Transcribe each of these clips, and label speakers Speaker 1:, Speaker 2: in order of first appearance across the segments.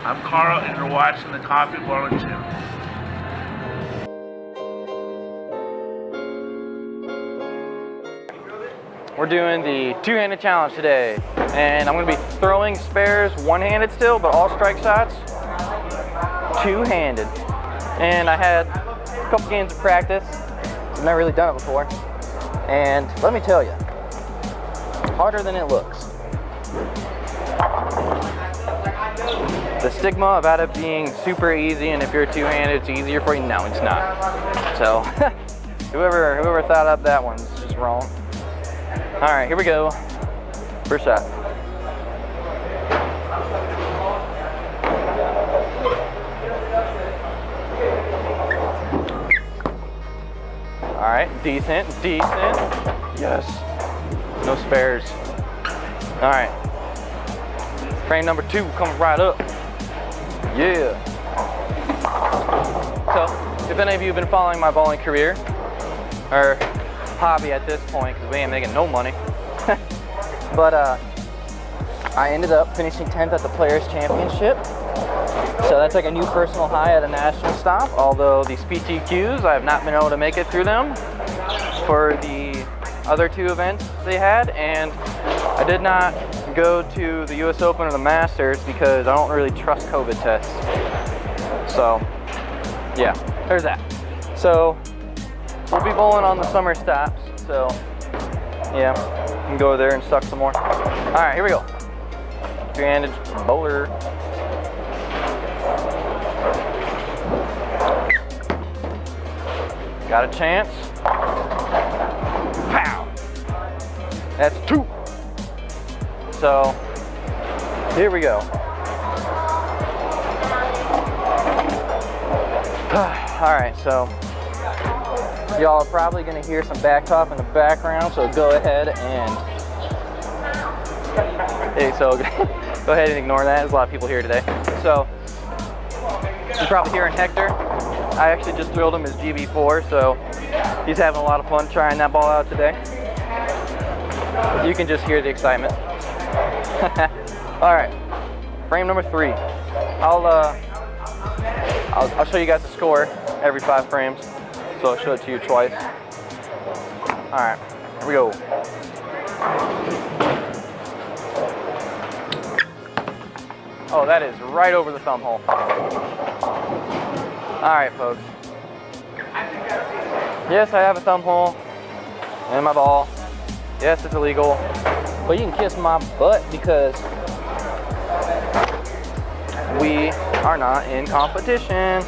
Speaker 1: I'm Carl, and you're watching the Coffee Boiling Channel.
Speaker 2: We're doing the two-handed challenge today, and I'm going to be throwing spares one-handed still, but all strike shots two-handed. And I had a couple games of practice. I've never really done it before, and let me tell you, harder than it looks. The stigma about it being super easy, and if you're two-handed, it's easier for you. No, it's not. So, whoever thought up that one's just wrong. All right, here we go. First shot. All right, decent. Yes. No spares. All right. Frame number 2 comes right up. Yeah. So, if any of you have been following my bowling career, or hobby at this point, because we ain't making no money, but I ended up finishing 10th at the Players Championship. So that's like a new personal high at a national stop, although these PTQs, I have not been able to make it through them for the other 2 events they had, and I did not go to the US Open or the Masters because I don't really trust COVID tests. So, yeah, there's that. So, we'll be bowling on the summer stops, so, yeah, you can go there and suck some more. All right, here we go. Two-handed bowler. Got a chance. Pow! That's 2. So, here we go. All right, so y'all are probably gonna hear some back talk in the background, so go ahead and go ahead and ignore that. There's a lot of people here today. So, you're probably hearing Hector. I actually just drilled him his GB4, so he's having a lot of fun trying that ball out today. You can just hear the excitement. All right, frame number 3. I'll show you guys the score every 5 frames, so I'll show it to you twice. All right, here we go. Oh, that is right over the thumb hole. All right, folks. Yes, I have a thumb hole in my ball. Yes, it's illegal, but you can kiss my butt because we are not in competition.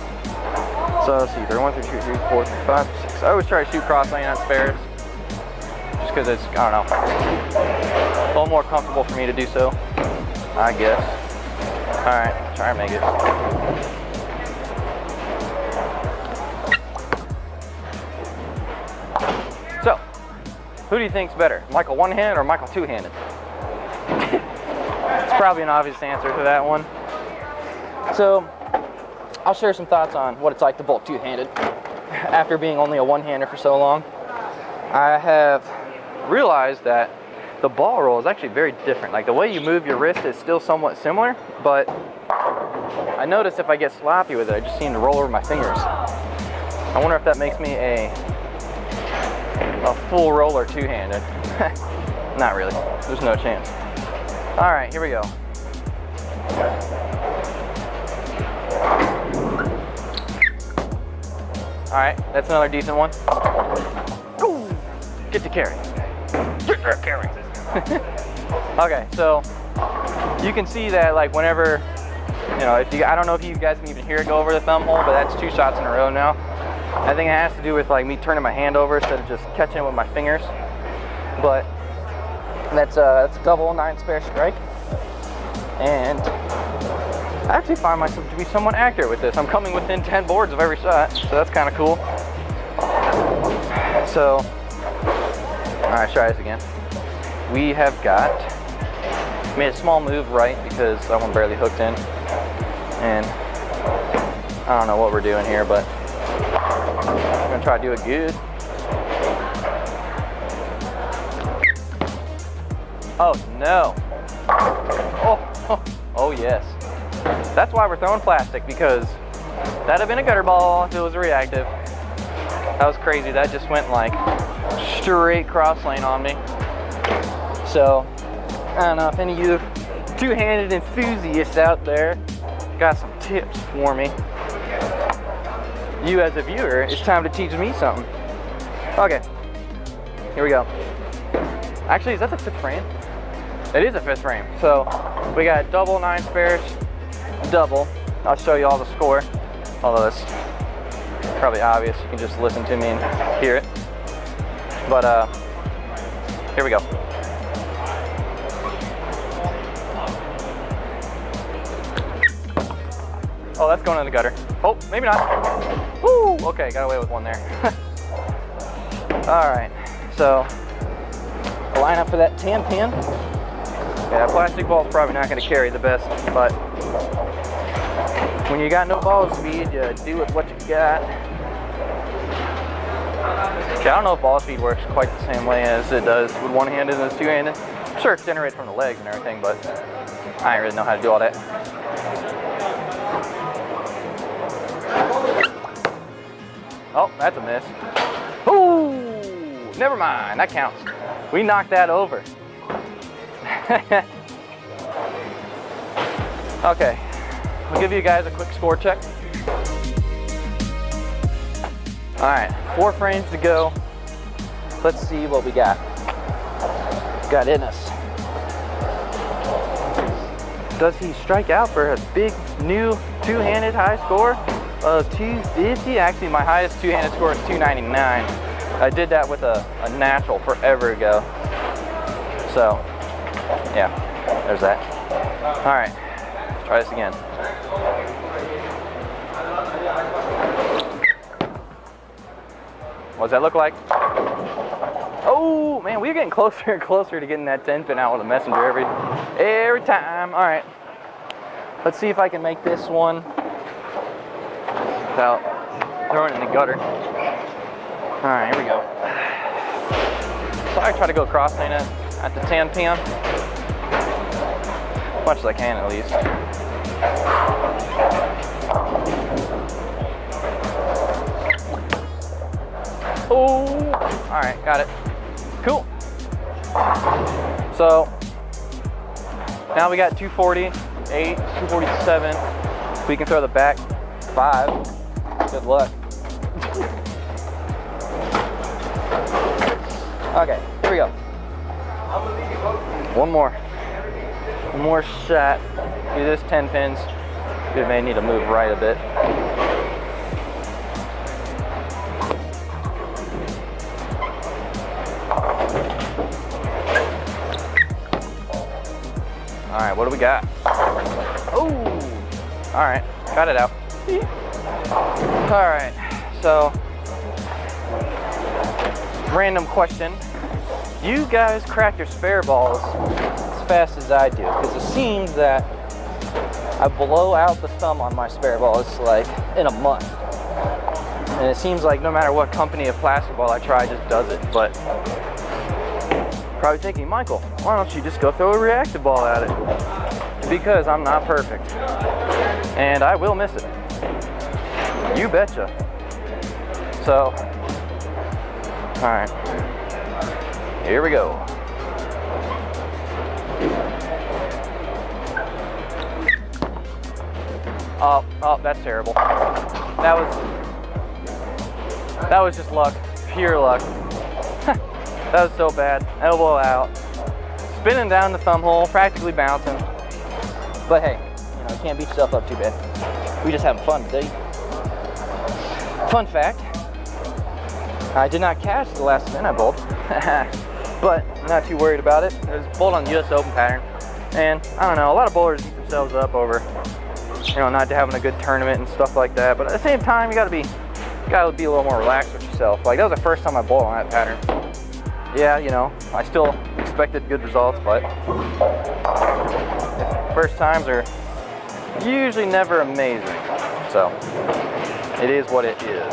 Speaker 2: So let's see, 1, 2, 3, 4, 5, 6. I always try to shoot cross lane on spares, just because it's, I don't know, a little more comfortable for me to do so, I guess. All right, try and make it. So, who do you think's better, Michael one-handed or Michael two-handed? It's probably an obvious answer to that one. So, I'll share some thoughts on what it's like to bowl two-handed after being only a one-hander for so long. I have realized that the ball roll is actually very different. Like, the way you move your wrist is still somewhat similar, but I notice if I get sloppy with it, I just seem to roll over my fingers. I wonder if that makes me a full roller two-handed. Not really. There's no chance. All right, here we go. All right, that's another decent one. Ooh, get to carry. Get to carry. Okay, so you can see that, like, whenever, you know, I don't know if you guys can even hear it go over the thumb hole, but that's 2 shots in a row now. I think it has to do with, like, me turning my hand over instead of just catching it with my fingers. But that's a double 9 spare strike, and I actually find myself to be somewhat accurate with this. I'm coming within 10 boards of every shot, so that's kind of cool. So, all right, try this again. We have made a small move right because that one barely hooked in, and I don't know what we're doing here, but I'm gonna try to do it good. Oh no! Oh yes. That's why we're throwing plastic, because that'd have been a gutter ball if it was a reactive. That was crazy. That just went like straight cross lane on me. So I don't know if any of you two-handed enthusiasts out there got some tips for me. You as a viewer, it's time to teach me something. Okay, here we go. Actually, is that the 5th frame? It is a 5th frame. So we got double 9 spares, double. I'll show you all the score. Although that's probably obvious, you can just listen to me and hear it. But here we go. Oh, that's going in the gutter. Oh, maybe not. Woo! Okay, got away with one there. All right, so line up for that tan pin. Yeah, plastic ball's probably not going to carry the best, but when you got no ball speed, you do with what you got. Okay, I don't know if ball speed works quite the same way as it does with one-handed and two-handed. Sure, it's generated from the legs and everything, but I don't really know how to do all that. Oh, that's a miss. Ooh, never mind, that counts. We knocked that over. Okay, I'll give you guys a quick score check. All right, 4 frames to go. Let's see what we got in us. Does he strike out for a big new two-handed high score of 250? Actually, my highest two-handed score is 299. I did that with a natural forever ago. So, yeah, there's that. All right, let's try this again. What does that look like? Oh man, we're getting closer and closer to getting that 10 pin out with a messenger every time. All right, let's see if I can make this one without throwing it in the gutter. All right, here we go. So I try to go cross lane at the 10 pin, as much as I can at least. Oh, all right, got it. Cool. So now we got 248, 247. We can throw the back 5. Good luck. Okay, here we go. One more shot. Do this 10 pins. We may need to move right a bit. All right, what do we got? Oh, all right, got it out. All right, so random question. Do you guys crack your spare balls as fast as I do? Because it seems that I blow out the thumb on my spare balls like in a month. And it seems like no matter what company of plastic ball I try, it just does it. But probably thinking, Michael, why don't you just go throw a reactive ball at it? Because I'm not perfect. And I will miss it. You betcha. So, all right, here we go. Oh, that's terrible. That was just luck, pure luck. That was so bad. Elbow out, spinning down the thumb hole, practically bouncing. But hey, you know, you can't beat yourself up too bad. We just having fun today. Fun fact, I did not catch the last spin I bowled, but I'm not too worried about it. It was bowled on the US Open pattern, and I don't know, a lot of bowlers beat themselves up over, you know, not having a good tournament and stuff like that. But at the same time, you gotta be a little more relaxed with yourself. Like, that was the first time I bowled on that pattern. Yeah, you know, I still expected good results, but first times are usually never amazing. So it is what it is.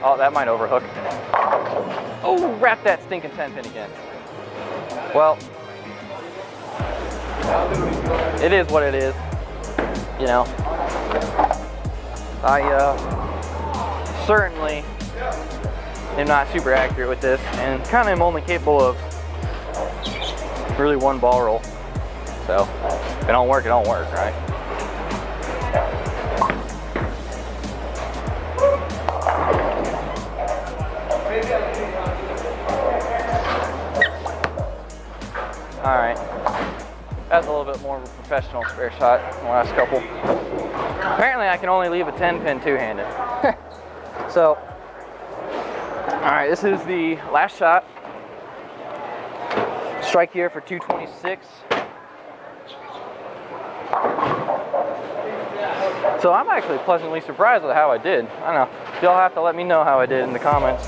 Speaker 2: Oh, that might overhook. Oh, wrap that stinking 10 pin again. Well, it is what it is, you know. I certainly am not super accurate with this, and kind of am only capable of really one ball roll. So if it don't work, right? All right, that's a little bit more of a professional spare shot than the last couple. Apparently I can only leave a 10 pin two-handed. So, all right, this is the last shot. Strike here for 226. So I'm actually pleasantly surprised with how I did. I don't know. You'll have to let me know how I did in the comments,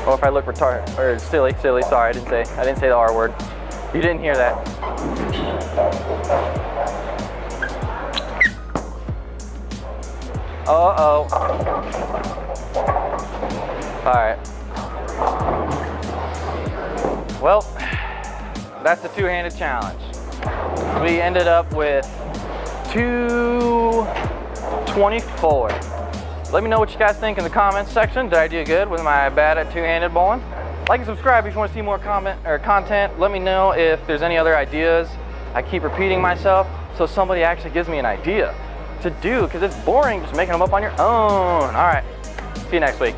Speaker 2: or if I look retarded or silly. Sorry, I didn't say the R word. You didn't hear that. Uh-oh. All right. Well, that's the two-handed challenge. We ended up with 224. Let me know what you guys think in the comments section. Did I do good with my bad at two-handed bowling? Like and subscribe if you want to see more content. Let me know if there's any other ideas. I keep repeating myself, so somebody actually gives me an idea to do, because it's boring just making them up on your own. All right, see you next week.